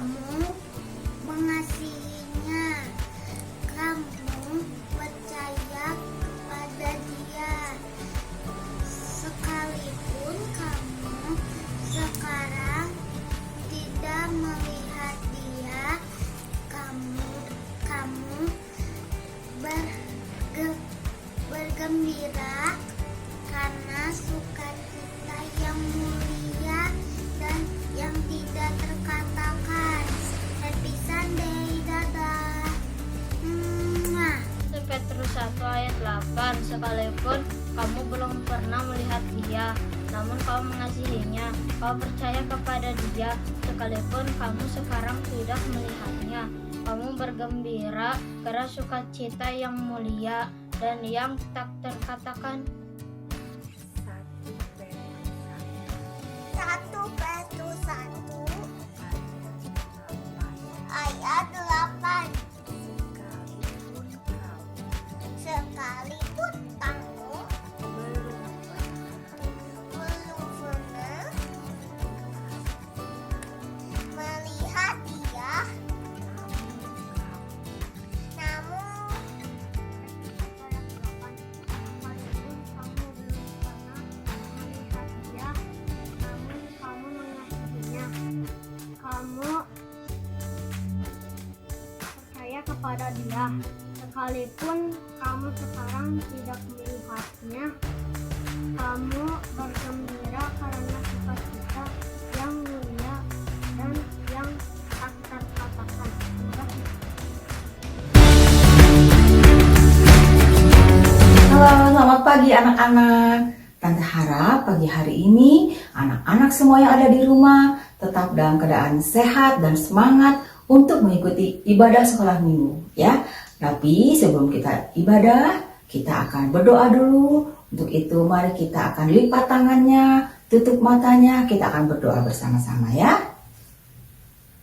kamu mengasihinya, kamu percaya kepada Dia, sekalipun kamu sekarang tidak melihat Dia. Kamu bergembira karena sukacita yang mulia dan yang tidak terkatakan. Happy Sunday, dadah. Petrus 1 ayat 8, sekalipun kamu belum pernah melihat Dia, namun kau mengasihinya, kau percaya kepada Dia, sekalipun kamu sekarang tidak melihatnya. Kamu bergembira karena sukacita yang mulia dan yang tak terkatakan. 1 Petrus 1 ayat 8. Sekalipun kamu belum pernah melihat Dia, namun kamu mengasihinya, kamu percaya kepada Dia, sekalipun kamu sekarang tidak melihatnya. Kamu bergembira karena sukacita yang mulia dan yang tak terkatakan. Halo, selamat pagi anak-anak. Tante harap pagi hari ini anak-anak semua yang ada di rumah tetap dalam keadaan sehat dan semangat untuk mengikuti ibadah sekolah minggu ya. Tapi sebelum kita ibadah, kita akan berdoa dulu. Untuk itu mari kita akan lipat tangannya, tutup matanya, kita akan berdoa bersama-sama ya.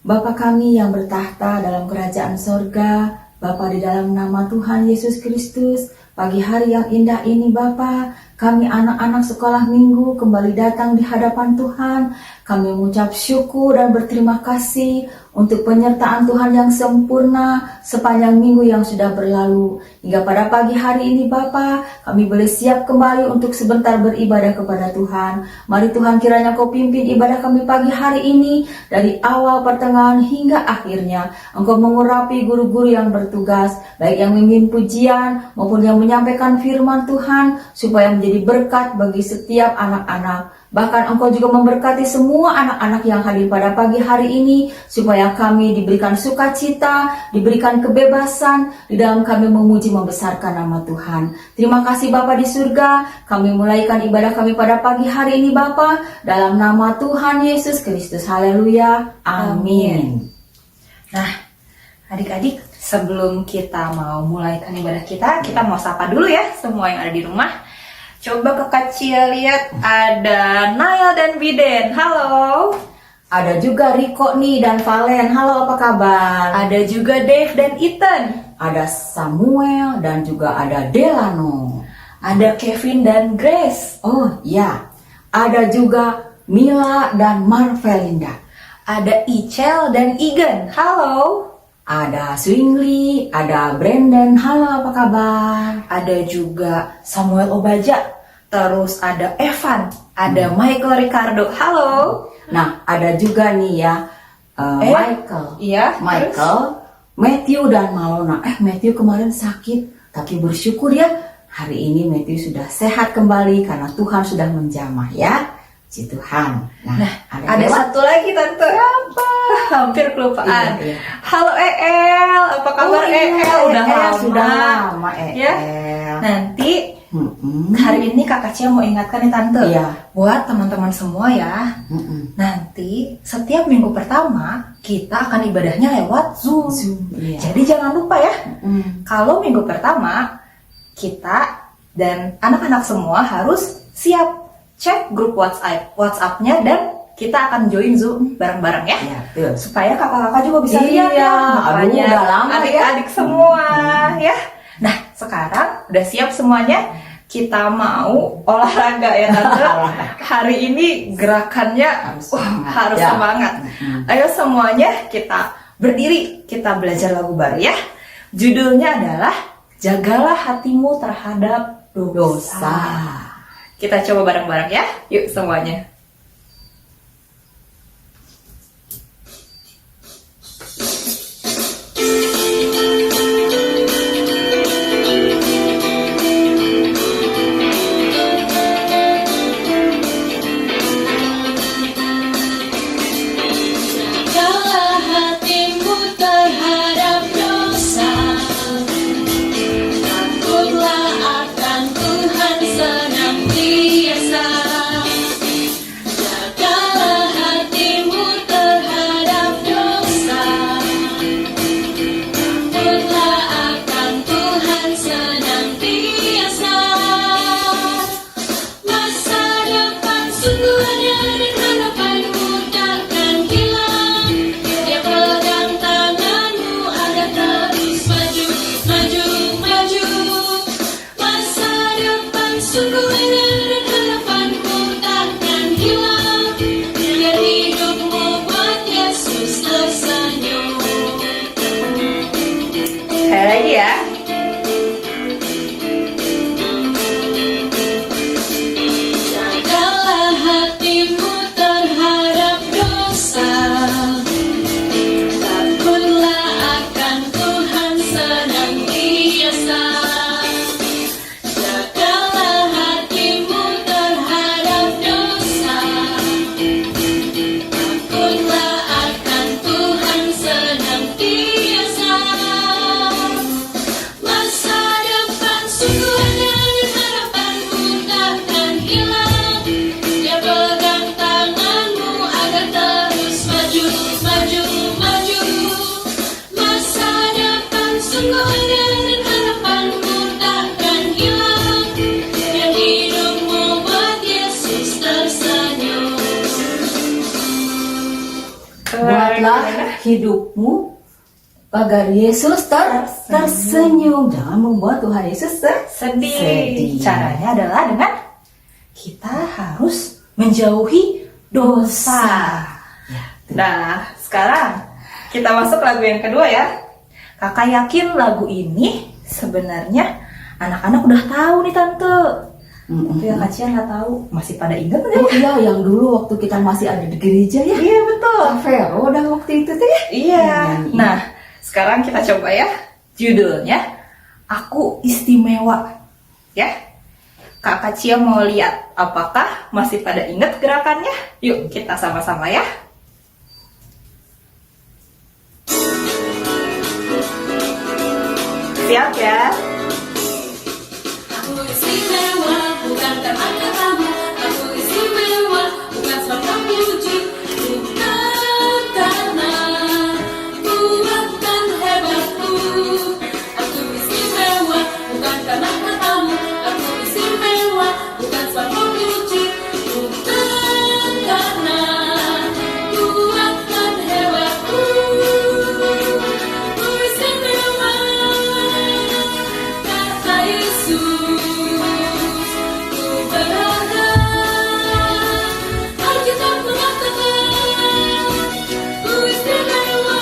Bapa kami yang bertahta dalam kerajaan sorga, Bapa di dalam nama Tuhan Yesus Kristus, pagi hari yang indah ini Bapa, kami anak-anak sekolah minggu kembali datang di hadapan Tuhan. Kami mengucap syukur dan berterima kasih untuk penyertaan Tuhan yang sempurna sepanjang minggu yang sudah berlalu. Hingga pada pagi hari ini Bapa, kami boleh siap kembali untuk sebentar beribadah kepada Tuhan. Mari Tuhan kiranya Kau pimpin ibadah kami pagi hari ini dari awal, pertengahan hingga akhirnya. Engkau mengurapi guru-guru yang bertugas, baik yang memimpin pujian maupun yang menyampaikan firman Tuhan, supaya menjadi berkat bagi setiap anak-anak. Bahkan Engkau juga memberkati semua anak-anak yang hadir pada pagi hari ini, supaya kami diberikan sukacita, diberikan kebebasan di dalam kami memuji membesarkan nama Tuhan. Terima kasih Bapa di surga, kami mulaikan ibadah kami pada pagi hari ini Bapa, dalam nama Tuhan Yesus Kristus. Haleluya. Amin. Nah, adik-adik, sebelum kita mau mulaikan ibadah kita mau sapa dulu ya semua yang ada di rumah. Coba ke kecil lihat, ada Nail dan Biden. Halo. Ada juga Riko nih dan Valen. Halo, apa kabar? Ada juga Dave dan Ethan. Ada Samuel dan juga ada Delano. Ada Kevin dan Grace. Oh ya, ada juga Mila dan Marvelinda. Ada Ichel dan Igan. Halo. Ada Swingly, ada Brandon. Halo, apa kabar? Ada juga Samuel Obaja. Terus ada Evan. Ada Michael Ricardo. Halo. Nah, ada juga nih ya Michael. Iya. Michael, Matthew dan Malona. Matthew kemarin sakit, tapi bersyukur ya hari ini Matthew sudah sehat kembali karena Tuhan sudah menjamah ya. Puji Tuhan. Nah, ada satu lagi Tante. Apa? Hampir kelupaan. Iya. Halo El, apa kabar El? Sudah lama ya. Nanti hari ini Kakak Cia mau ingatkan nih Tante. Iya. Buat teman-teman semua ya. Nanti setiap minggu pertama kita akan ibadahnya lewat Zoom. Iya. Jadi jangan lupa ya. Kalau minggu pertama kita dan anak-anak semua harus siap cek grup WhatsApp-nya dan kita akan join Zoom bareng-bareng ya. Iya, betul. Supaya kakak-kakak juga bisa lihat ya. Makanya adik-adik semua ya. Nah, sekarang udah siap semuanya? kita mau olahraga ya Tante. Hari ini gerakannya harus ya. semangat. Ayo semuanya kita berdiri, kita belajar lagu baru ya. Judulnya adalah Jagalah Hatimu Terhadap Dosa. Kita coba bareng-bareng ya. Yuk semuanya. Jagalah hatimu terhadap dosa. Takutlah akan Tuhan senantiasa. Jagalah hatimu terhadap dosa. Takutlah akan Tuhan senantiasa. Masa depan sungguh ada dan harapanmu takkan hilang. Dia pegang tanganmu agar terus maju, maju, maju. Masa depan sungguh ada dan harapanmu takkan hilang. Biar hidupmu buat Yesus tersenyum. Sekali lagi ya. Jagalah hatimu terhadap dosa. Takutlah akan Tuhan senantiasa. Jagalah hatimu terhadap dosa. Takutlah akan Tuhan senantiasa. Masa depan sungguh ada dan harapanmu takkan hilang. Dia pegang tanganmu agar terus maju, maju, maju. Masa depan sungguh ada dan harapanmu takkan hilang. Biar hidupmu buat Yesus tersenyum. Buatlah hidupmu agar Yesus tersenyum. Jangan membuat Tuhan Yesus Sedih. Caranya adalah dengan kita harus menjauhi dosa. Nah, sekarang kita masuk lagu yang kedua ya. Kakak yakin lagu ini sebenarnya anak-anak udah tahu nih Tante. Tapi yang Kak Cia nggak tahu. Masih pada ingat nggak? Oh iya, yang dulu waktu kita masih ada di gereja ya. Iya betul. Vero udah waktu itu tuh ya. Iya. Nah, sekarang kita coba ya. Judulnya Aku Istimewa. Ya. Kakak Cia mau lihat apakah masih pada ingat gerakannya? Yuk kita sama-sama ya. Siap ya? Aku istimewa bukan karena katamu. Aku istimewa bukan sebab kamu puji. Bukan karena kuat dan hebatku. Aku istimewa bukan karena katamu. Aku istimewa bukan sebab kamu puji. Bukan karena kuat dan hebatku. Aku istimewa kata Yesus. Ku berada Alkitab mengatakan ku istimewa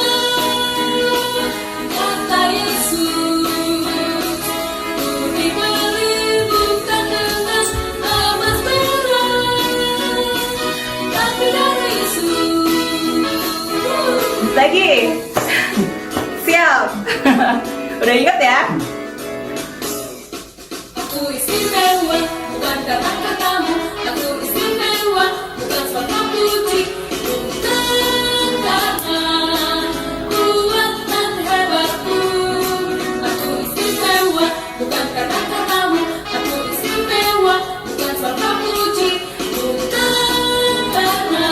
kata Yesus. Ku dibeli bukan dengan emas perak, tapi darah Yesus. Lagi. Siap. Udah ingat ya? Aku istimewa bukan karena katamu. Aku istimewa bukan sebab kamu puji. Bukan karena kuat dan hebatku. Aku istimewa bukan karena katamu. Aku istimewa bukan sebab kamu puji. Bukan karena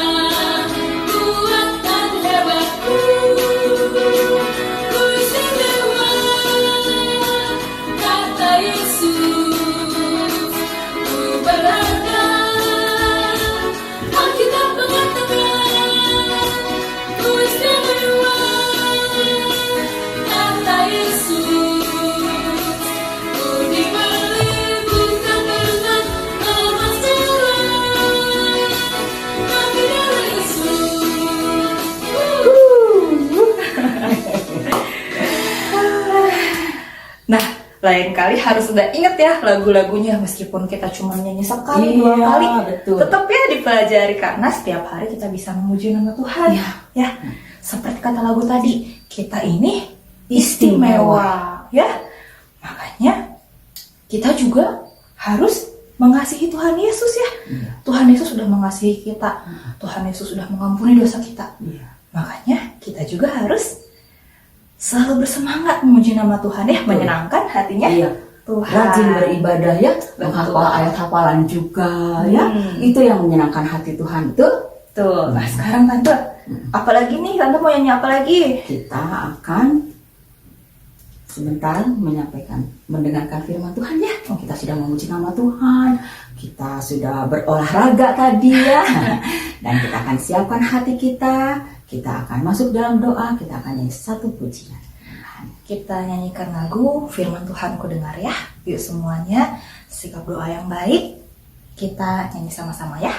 kuat dan hebatku. Ku istimewa kata Yesus. Ku berada lain kali harus udah inget ya lagu-lagunya, meskipun kita cuma nyanyi sekali, dua Iya, kali, betul. tetap ya dipelajari karena setiap hari kita bisa memuji nama Tuhan. Iya. Ya, seperti kata lagu tadi, kita ini istimewa, ya. Makanya kita juga harus mengasihi Tuhan Yesus ya. Iya. Tuhan Yesus sudah mengasihi kita. Tuhan Yesus sudah mengampuni dosa kita. Iya. Makanya kita juga harus selalu bersemangat memuji nama Tuhan ya, menyenangkan hatinya Iya. Tuhan. Rajin beribadah ya, Betul. menghafal ayat hafalan juga ya. Itu yang menyenangkan hati Tuhan itu. Tuh, nah sekarang Tante, apalagi nih? Tante mau nyanyi apa lagi? Kita akan sebentar mendengarkan firman Tuhan ya. Kita sudah memuji nama Tuhan, kita sudah berolahraga tadi ya. Dan kita akan siapkan hati kita akan masuk dalam doa, kita akan nyanyi satu pujian. Kita nyanyikan lagu Firman Tuhan ku dengar ya. Yuk semuanya sikap doa yang baik. Kita nyanyi sama-sama ya.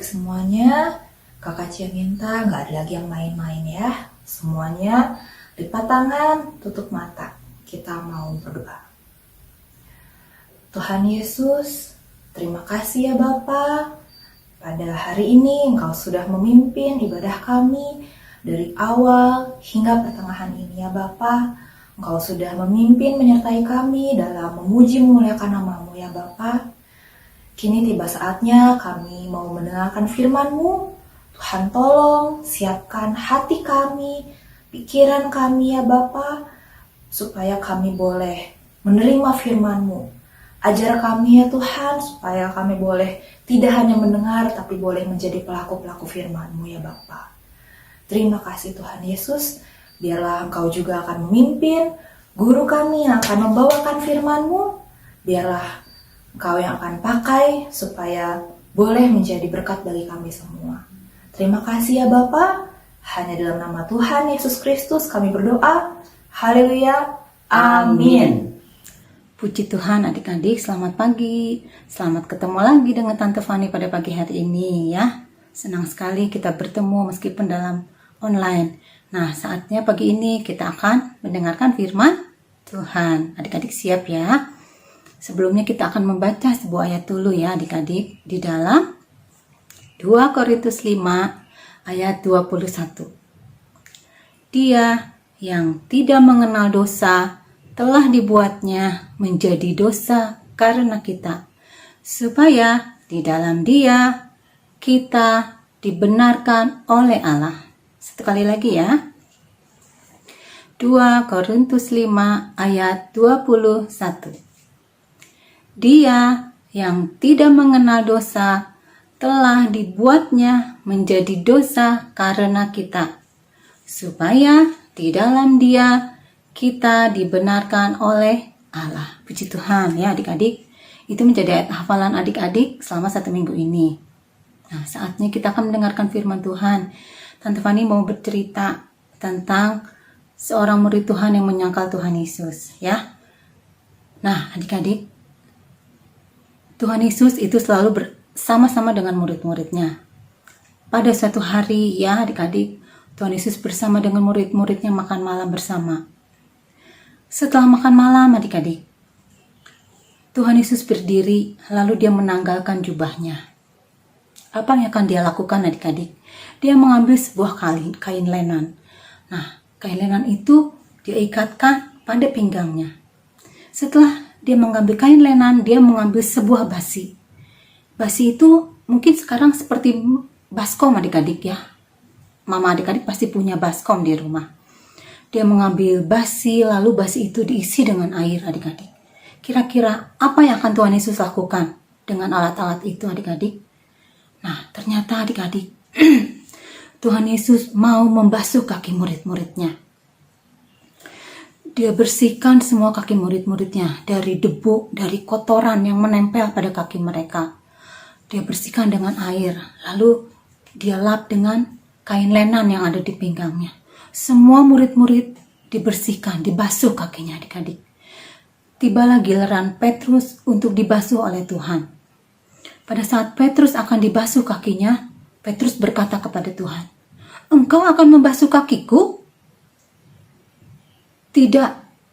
Semuanya, Kakak Cia minta nggak ada lagi yang main-main ya. Semuanya lipat tangan, tutup mata. Kita mau berdoa. Tuhan Yesus, terima kasih ya Bapa. Pada hari ini Engkau sudah memimpin ibadah kami dari awal hingga pertengahan ini ya Bapa. Engkau sudah memimpin menyertai kami dalam memuji memuliakan nama-Mu ya Bapa. Kini tiba saatnya kami mau mendengarkan firman-Mu. Tuhan tolong siapkan hati kami, pikiran kami ya Bapa, supaya kami boleh menerima firman-Mu. Ajar kami ya Tuhan, supaya kami boleh tidak hanya mendengar, tapi boleh menjadi pelaku-pelaku firman-Mu ya Bapa. Terima kasih Tuhan Yesus, biarlah Engkau juga akan memimpin guru kami yang akan membawakan firman-Mu. Biarlah Engkau yang akan pakai supaya boleh menjadi berkat bagi kami semua. Terima kasih ya Bapa. Hanya dalam nama Tuhan Yesus Kristus kami berdoa. Haleluya. Amin. Puji Tuhan adik-adik, selamat pagi. Selamat ketemu lagi dengan Tante Fani pada pagi hari ini ya. Senang sekali kita bertemu meskipun dalam online. Nah, saatnya pagi ini kita akan mendengarkan firman Tuhan. Adik-adik siap ya? Sebelumnya kita akan membaca sebuah ayat dulu ya adik-adik. Di dalam 2 Korintus 5 ayat 21. Dia yang tidak mengenal dosa telah dibuatnya menjadi dosa karena kita, supaya di dalam Dia kita dibenarkan oleh Allah. Satu kali lagi ya. 2 Korintus 5 ayat 21. Dia yang tidak mengenal dosa telah dibuatnya menjadi dosa karena kita, supaya di dalam Dia kita dibenarkan oleh Allah. Puji Tuhan ya adik-adik. Itu menjadi ayat hafalan adik-adik selama 1 minggu ini. Nah, saatnya kita akan mendengarkan firman Tuhan. Tante Fani mau bercerita tentang seorang murid Tuhan yang menyangkal Tuhan Yesus, ya. Nah, adik-adik, Tuhan Yesus itu selalu bersama-sama dengan murid-muridnya. Pada suatu hari, ya adik-adik, Tuhan Yesus bersama dengan murid-muridnya makan malam bersama. Setelah makan malam, adik-adik, Tuhan Yesus berdiri, lalu dia menanggalkan jubahnya. Apa yang akan dia lakukan, adik-adik? Dia mengambil sebuah kain lenan. Nah, kain lenan itu dia ikatkan pada pinggangnya. Setelah dia mengambil kain lenan, dia mengambil sebuah basi. Basi itu mungkin sekarang seperti baskom, adik-adik, ya. Mama adik-adik pasti punya baskom di rumah. Dia mengambil basi, lalu basi itu diisi dengan air, adik-adik. Kira-kira apa yang akan Tuhan Yesus lakukan dengan alat-alat itu, adik-adik? Nah, ternyata adik-adik, Tuhan Yesus mau membasuh kaki murid-muridnya. Dia bersihkan semua kaki murid-muridnya dari debu, dari kotoran yang menempel pada kaki mereka. Dia bersihkan dengan air, lalu dia lap dengan kain lenan yang ada di pinggangnya. Semua murid-murid dibersihkan, dibasuh kakinya, adik-adik. Tibalah giliran Petrus untuk dibasuh oleh Tuhan. Pada saat Petrus akan dibasuh kakinya, Petrus berkata kepada Tuhan, "Engkau akan membasuh kakiku? Tidak,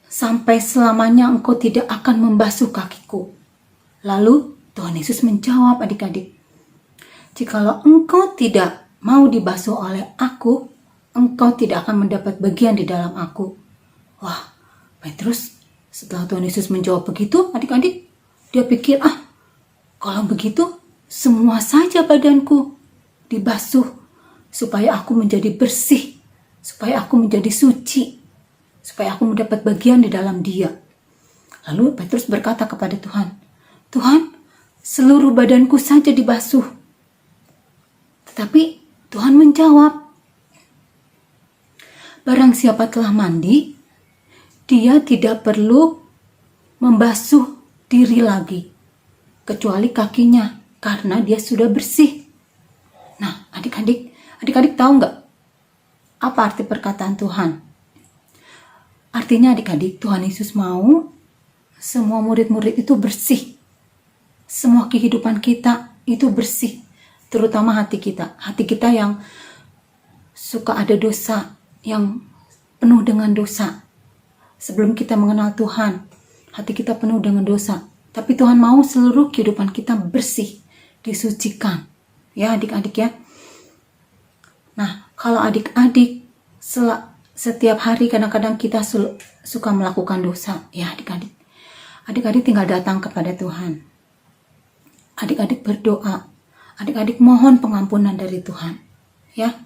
sampai selamanya engkau tidak akan membasuh kakiku." Lalu Tuhan Yesus menjawab, adik-adik, "Jikalau engkau tidak mau dibasuh oleh aku, engkau tidak akan mendapat bagian di dalam aku." Wah, Petrus setelah Tuhan Yesus menjawab begitu, adik-adik, dia pikir, kalau begitu semua saja badanku dibasuh supaya aku menjadi bersih, supaya aku menjadi suci, supaya aku mendapat bagian di dalam Dia. Lalu Petrus berkata kepada Tuhan, "Tuhan, seluruh badanku saja dibasuh." Tetapi Tuhan menjawab, "Barang siapa telah mandi, dia tidak perlu membasuh diri lagi, kecuali kakinya, karena dia sudah bersih." Nah, adik-adik tahu nggak apa arti perkataan Tuhan? Artinya adik-adik, Tuhan Yesus mau semua murid-murid itu bersih. Semua kehidupan kita itu bersih, terutama hati kita. Hati kita yang suka ada dosa, yang penuh dengan dosa. Sebelum kita mengenal Tuhan, hati kita penuh dengan dosa. Tapi Tuhan mau seluruh kehidupan kita bersih, disucikan. Ya adik-adik ya. Nah, kalau adik-adik setiap hari kadang-kadang kita suka melakukan dosa. Ya adik-adik. Adik-adik tinggal datang kepada Tuhan. Adik-adik berdoa. Adik-adik mohon pengampunan dari Tuhan. Ya.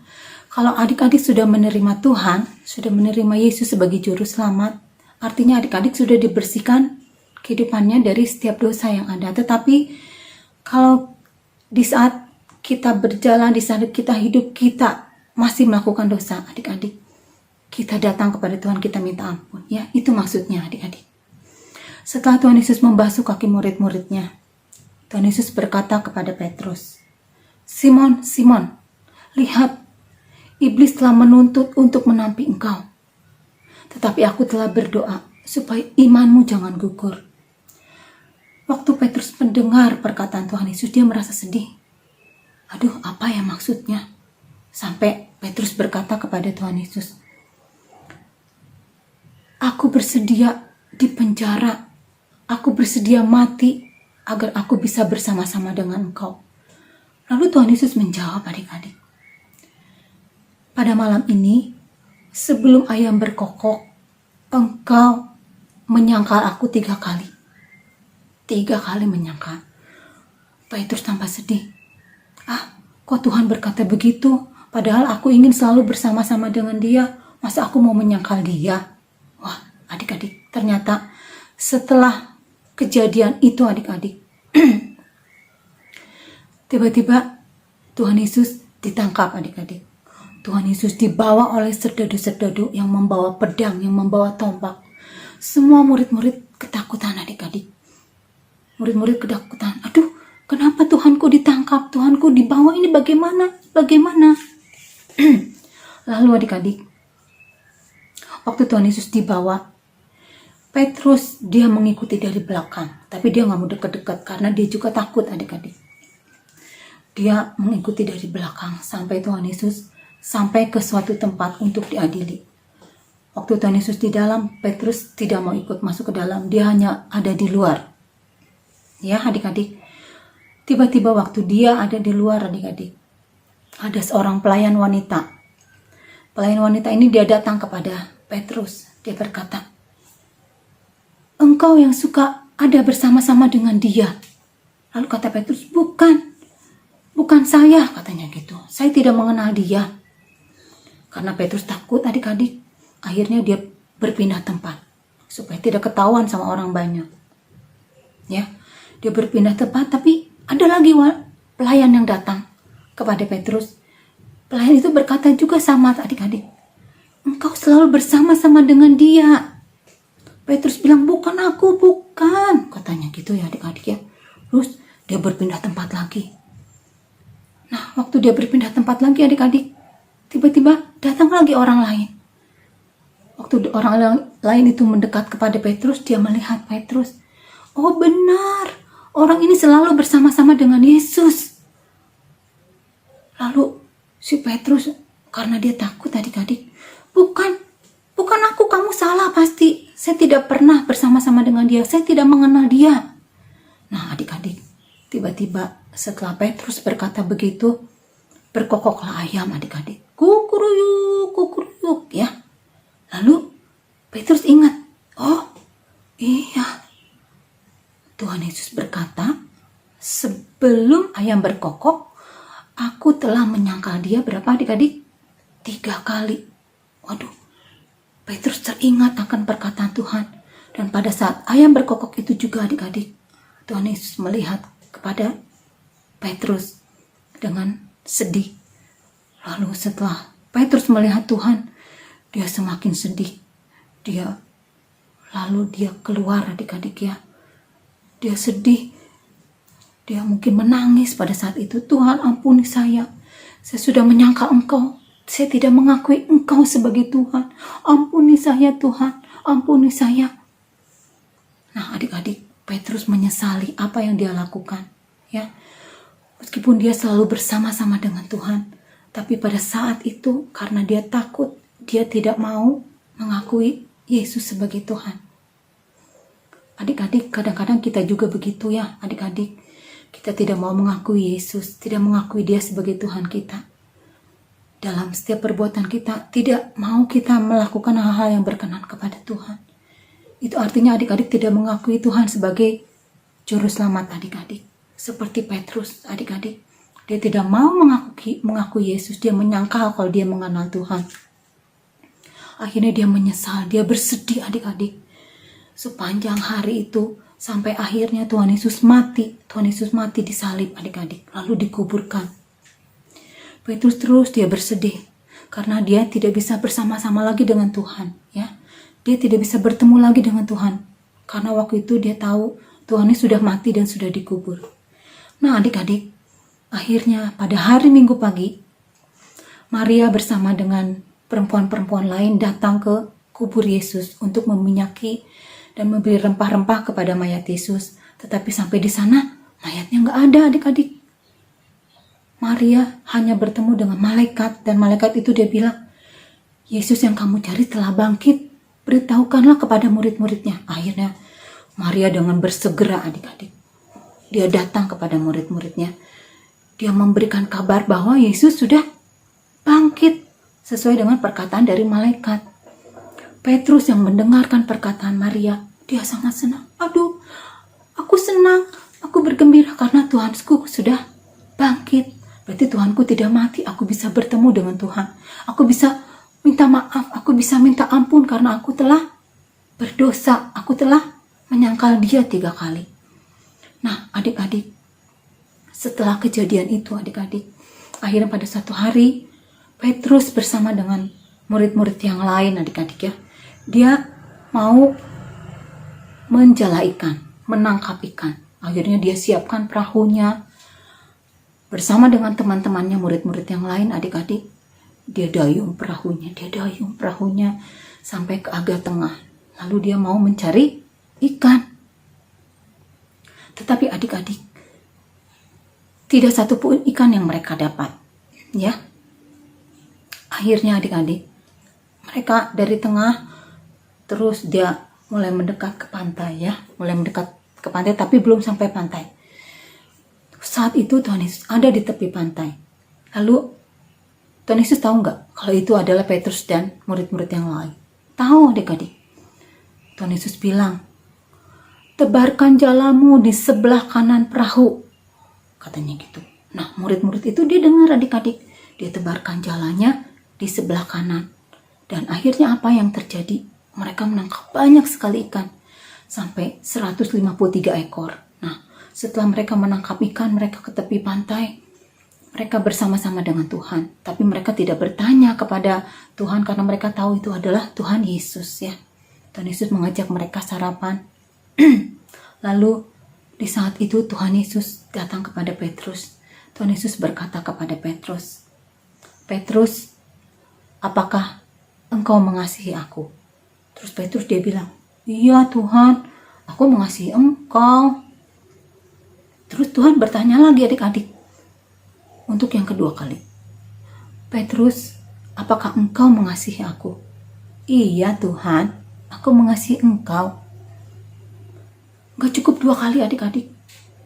Kalau adik-adik sudah menerima Tuhan, sudah menerima Yesus sebagai juru selamat, artinya adik-adik sudah dibersihkan kehidupannya dari setiap dosa yang ada. Tetapi kalau di saat kita berjalan, di saat kita hidup, kita masih melakukan dosa, adik-adik, kita datang kepada Tuhan, kita minta ampun. Ya, itu maksudnya adik-adik. Setelah Tuhan Yesus membasuh kaki murid-muridnya, Tuhan Yesus berkata kepada Petrus, "Simon, Simon, lihat, iblis telah menuntut untuk menampi engkau. Tetapi aku telah berdoa supaya imanmu jangan gugur." Waktu Petrus mendengar perkataan Tuhan Yesus, dia merasa sedih. Aduh, apa ya maksudnya? Sampai Petrus berkata kepada Tuhan Yesus, "Aku bersedia di penjara. Aku bersedia mati agar aku bisa bersama-sama dengan engkau." Lalu Tuhan Yesus menjawab, adik-adik, "Pada malam ini, sebelum ayam berkokok, engkau menyangkal aku 3 kali. 3 kali menyangkal." Petrus tampak sedih. Kok Tuhan berkata begitu? Padahal aku ingin selalu bersama-sama dengan Dia. Masa aku mau menyangkal Dia? Wah, adik-adik, ternyata setelah kejadian itu, adik-adik, tiba-tiba Tuhan Yesus ditangkap, adik-adik. Tuhan Yesus dibawa oleh serdadu-serdadu yang membawa pedang, yang membawa tombak. Semua murid-murid ketakutan, adik-adik. Murid-murid ketakutan. Aduh, kenapa Tuhanku ditangkap? Tuhanku dibawa, ini bagaimana? Bagaimana? Lalu adik-adik, waktu Tuhan Yesus dibawa, Petrus dia mengikuti dari belakang, tapi dia nggak mau dekat-dekat karena dia juga takut adik-adik. Dia mengikuti dari belakang sampai Tuhan Yesus sampai ke suatu tempat untuk diadili. Waktu Tuhan Yesus di dalam, Petrus tidak mau ikut masuk ke dalam, dia hanya ada di luar. Ya adik-adik, tiba-tiba waktu dia ada di luar adik-adik, ada seorang pelayan wanita. Pelayan wanita ini dia datang kepada Petrus, dia berkata, "Engkau yang suka ada bersama-sama dengan dia." Lalu kata Petrus, bukan saya, katanya gitu. Saya tidak mengenal dia. Karena Petrus takut adik-adik, akhirnya dia berpindah tempat supaya tidak ketahuan sama orang banyak. Ya, dia berpindah tempat, tapi ada lagi pelayan yang datang kepada Petrus. Pelayan itu berkata juga sama adik-adik, "Engkau selalu bersama-sama dengan dia." Petrus bilang, bukan aku, bukan. Katanya gitu ya adik-adik ya. Terus dia berpindah tempat lagi. Nah, waktu dia berpindah tempat lagi adik-adik, tiba-tiba datang lagi orang lain. Waktu orang lain itu mendekat kepada Petrus, dia melihat Petrus. Oh benar, orang ini selalu bersama-sama dengan Yesus. Lalu si Petrus, karena dia takut adik-adik, Bukan aku, kamu salah pasti. Saya tidak pernah bersama-sama dengan dia. Saya tidak mengenal dia. Nah adik-adik, tiba-tiba setelah Petrus berkata begitu, berkokoklah ayam adik-adik. Kukuruyuk ya. Lalu Petrus ingat, oh iya. Tuhan Yesus berkata, sebelum ayam berkokok, aku telah menyangkal dia berapa adik-adik? 3 kali. Waduh. Petrus teringat akan perkataan Tuhan. Dan pada saat ayam berkokok itu juga adik-adik, Tuhan Yesus melihat kepada Petrus dengan sedih. Lalu setelah Petrus melihat Tuhan, dia semakin sedih. Lalu dia keluar adik-adik ya. Dia sedih. Dia mungkin menangis pada saat itu. Tuhan ampuni saya. Saya sudah menyangka Engkau. Saya tidak mengakui Engkau sebagai Tuhan. Ampuni saya Tuhan, ampuni saya. Nah adik-adik, Petrus menyesali apa yang dia lakukan. Ya, meskipun dia selalu bersama-sama dengan Tuhan, tapi pada saat itu karena dia takut, dia tidak mau mengakui Yesus sebagai Tuhan. Adik-adik, kadang-kadang kita juga begitu ya adik-adik. Kita tidak mau mengakui Yesus, tidak mengakui Dia sebagai Tuhan kita. Dalam setiap perbuatan kita, tidak mau kita melakukan hal-hal yang berkenan kepada Tuhan. Itu artinya adik-adik tidak mengakui Tuhan sebagai juru selamat adik-adik. Seperti Petrus adik-adik. Dia tidak mau mengakui Yesus. Dia menyangkal kalau dia mengenal Tuhan. Akhirnya dia menyesal. Dia bersedih adik-adik. Sepanjang hari itu, sampai akhirnya Tuhan Yesus mati. Tuhan Yesus mati disalib adik-adik. Lalu dikuburkan. Petrus terus dia bersedih karena dia tidak bisa bersama-sama lagi dengan Tuhan, ya. Dia tidak bisa bertemu lagi dengan Tuhan karena waktu itu dia tahu Tuhan ini sudah mati dan sudah dikubur. Nah, adik-adik, akhirnya pada hari Minggu pagi, Maria bersama dengan perempuan-perempuan lain datang ke kubur Yesus untuk meminyaki dan memberi rempah-rempah kepada mayat Yesus. Tetapi sampai di sana mayatnya nggak ada adik-adik. Maria hanya bertemu dengan malaikat dan malaikat itu dia bilang, Yesus yang kamu cari telah bangkit, beritahukanlah kepada murid-muridnya. Akhirnya Maria dengan bersegera adik-adik, dia datang kepada murid-muridnya. Dia memberikan kabar bahwa Yesus sudah bangkit sesuai dengan perkataan dari malaikat. Petrus yang mendengarkan perkataan Maria, dia sangat senang. Aduh, aku senang, aku bergembira karena Tuhanku sudah bangkit. Berarti Tuhanku tidak mati, aku bisa bertemu dengan Tuhan. Aku bisa minta maaf, aku bisa minta ampun karena aku telah berdosa. Aku telah menyangkal Dia 3 kali. Nah adik-adik, setelah kejadian itu adik-adik, akhirnya pada suatu hari, Petrus bersama dengan murid-murid yang lain adik-adik ya, dia mau menjala ikan, menangkap ikan. Akhirnya dia siapkan perahunya, bersama dengan teman-temannya, murid-murid yang lain adik-adik, dia dayung perahunya sampai ke agak tengah. Lalu dia mau mencari ikan. Tetapi adik-adik, tidak satupun ikan yang mereka dapat. Ya. Akhirnya adik-adik, mereka dari tengah terus dia mulai mendekat ke pantai ya. Mulai mendekat ke pantai tapi belum sampai pantai. Saat itu Tuhan Yesus ada di tepi pantai. Lalu Tuhan Yesus tahu nggak kalau itu adalah Petrus dan murid-murid yang lain? Tahu adik-adik. Tuhan Yesus bilang, tebarkan jalamu di sebelah kanan perahu. Katanya gitu. Nah murid-murid itu dia dengar adik-adik. Dia tebarkan jalannya di sebelah kanan. Dan akhirnya apa yang terjadi? Mereka menangkap banyak sekali ikan. Sampai 153 ekor. Nah setelah mereka menangkap ikan, mereka ke tepi pantai. Mereka bersama-sama dengan Tuhan. Tapi mereka tidak bertanya kepada Tuhan karena mereka tahu itu adalah Tuhan Yesus ya. Tuhan Yesus mengajak mereka sarapan. Lalu di saat itu Tuhan Yesus datang kepada Petrus. Tuhan Yesus berkata kepada Petrus, Petrus, apakah engkau mengasihi aku? Terus Petrus dia bilang, iya Tuhan, aku mengasihi engkau. Terus Tuhan bertanya lagi adik-adik. Untuk yang kedua kali. Petrus, apakah engkau mengasihi aku? Iya Tuhan, aku mengasihi engkau. Gak cukup 2 kali adik-adik.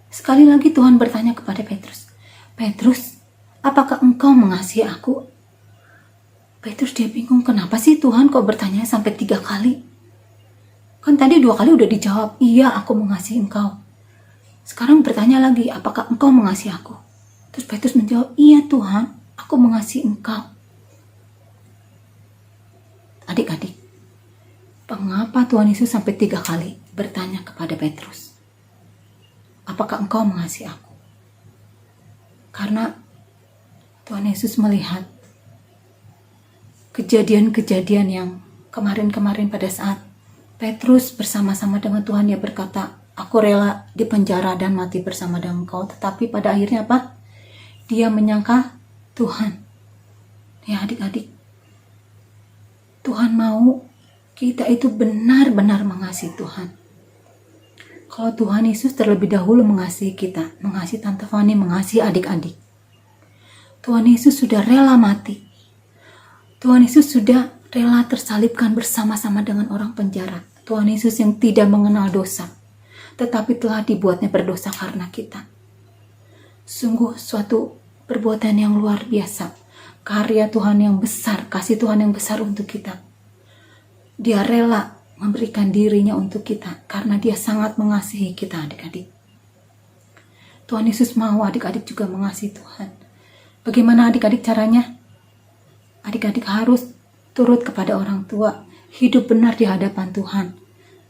Sekali lagi Tuhan bertanya kepada Petrus. Petrus, apakah engkau mengasihi aku? Petrus dia bingung, kenapa sih Tuhan kok bertanya sampai 3 kali? Kan tadi 2 kali udah dijawab, iya aku mengasihi engkau. Sekarang bertanya lagi, apakah engkau mengasihi aku? Terus Petrus menjawab, iya Tuhan, aku mengasihi engkau. Adik-adik, mengapa Tuhan Yesus sampai 3 kali bertanya kepada Petrus, apakah engkau mengasihi aku? Karena Tuhan Yesus melihat kejadian-kejadian yang kemarin-kemarin pada saat Petrus bersama-sama dengan Tuhan, dia berkata, aku rela dipenjara dan mati bersama dengan engkau. Tetapi pada akhirnya apa? Dia menyangka Tuhan. Ya adik-adik, Tuhan mau kita itu benar-benar mengasihi Tuhan. Kalau Tuhan Yesus terlebih dahulu mengasihi kita, mengasihi Tante Fani, mengasihi adik-adik, Tuhan Yesus sudah rela mati. Tuhan Yesus sudah rela tersalibkan bersama-sama dengan orang penjara. Tuhan Yesus yang tidak mengenal dosa, tetapi telah dibuatnya berdosa karena kita. Sungguh suatu perbuatan yang luar biasa. Karya Tuhan yang besar, kasih Tuhan yang besar untuk kita. Dia rela memberikan dirinya untuk kita karena dia sangat mengasihi kita adik-adik. Tuhan Yesus mau adik-adik juga mengasihi Tuhan. Bagaimana adik-adik caranya? Adik-adik harus turut kepada orang tua, hidup benar di hadapan Tuhan.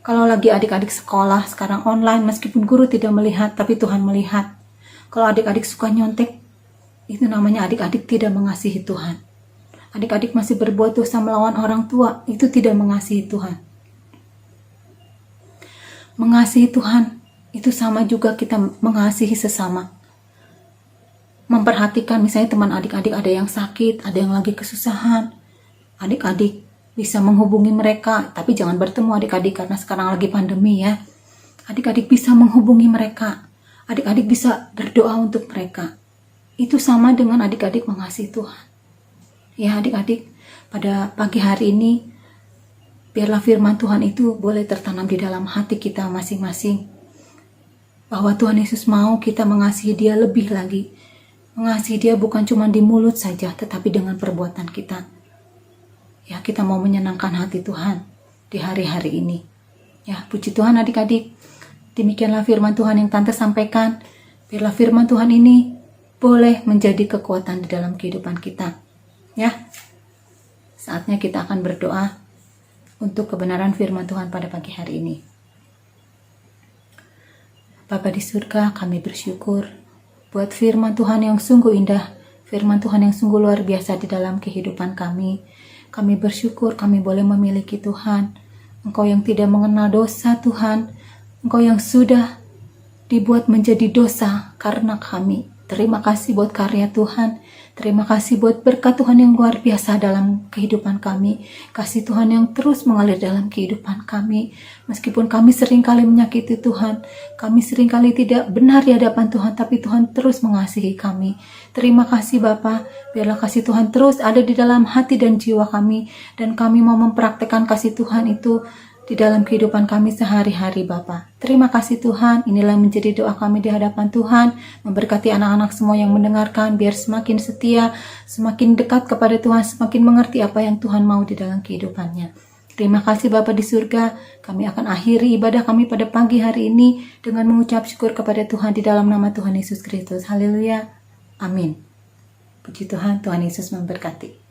Kalau lagi adik-adik sekolah sekarang online, meskipun guru tidak melihat, tapi Tuhan melihat. Kalau adik-adik suka nyontek, itu namanya adik-adik tidak mengasihi Tuhan. Adik-adik masih berbuat dosa melawan orang tua, itu tidak mengasihi Tuhan. Mengasihi Tuhan, itu sama juga kita mengasihi sesama. Memperhatikan misalnya teman adik-adik ada yang sakit, ada yang lagi kesusahan. Adik-adik bisa menghubungi mereka, tapi jangan bertemu adik-adik karena sekarang lagi pandemi ya. Adik-adik bisa menghubungi mereka. Adik-adik bisa berdoa untuk mereka. Itu sama dengan adik-adik mengasihi Tuhan. Ya adik-adik, pada pagi hari ini, biarlah firman Tuhan itu boleh tertanam di dalam hati kita masing-masing. Bahwa Tuhan Yesus mau kita mengasihi Dia lebih lagi. Mengasihi Dia bukan cuma di mulut saja, tetapi dengan perbuatan kita. Ya, kita mau menyenangkan hati Tuhan di hari-hari ini. Ya, puji Tuhan adik-adik. Demikianlah firman Tuhan yang Tante sampaikan. Biarlah firman Tuhan ini boleh menjadi kekuatan di dalam kehidupan kita. Ya, saatnya kita akan berdoa untuk kebenaran firman Tuhan pada pagi hari ini. Bapa di surga, kami bersyukur buat firman Tuhan yang sungguh indah, firman Tuhan yang sungguh luar biasa di dalam kehidupan kami. Kami bersyukur kami boleh memiliki Tuhan, Engkau yang tidak mengenal dosa Tuhan, Engkau yang sudah dibuat menjadi dosa karena kami. Terima kasih buat karya Tuhan. Terima kasih buat berkat Tuhan yang luar biasa dalam kehidupan kami. Kasih Tuhan yang terus mengalir dalam kehidupan kami. Meskipun kami seringkali menyakiti Tuhan, kami seringkali tidak benar di hadapan Tuhan, tapi Tuhan terus mengasihi kami. Terima kasih Bapa, biarlah kasih Tuhan terus ada di dalam hati dan jiwa kami, dan kami mau mempraktekkan kasih Tuhan itu di dalam kehidupan kami sehari-hari Bapa. Terima kasih Tuhan, inilah yang menjadi doa kami di hadapan Tuhan, memberkati anak-anak semua yang mendengarkan, biar semakin setia, semakin dekat kepada Tuhan, semakin mengerti apa yang Tuhan mau di dalam kehidupannya. Terima kasih Bapa di surga, kami akan akhiri ibadah kami pada pagi hari ini dengan mengucap syukur kepada Tuhan di dalam nama Tuhan Yesus Kristus. Haleluya, amin. Puji Tuhan, Tuhan Yesus memberkati.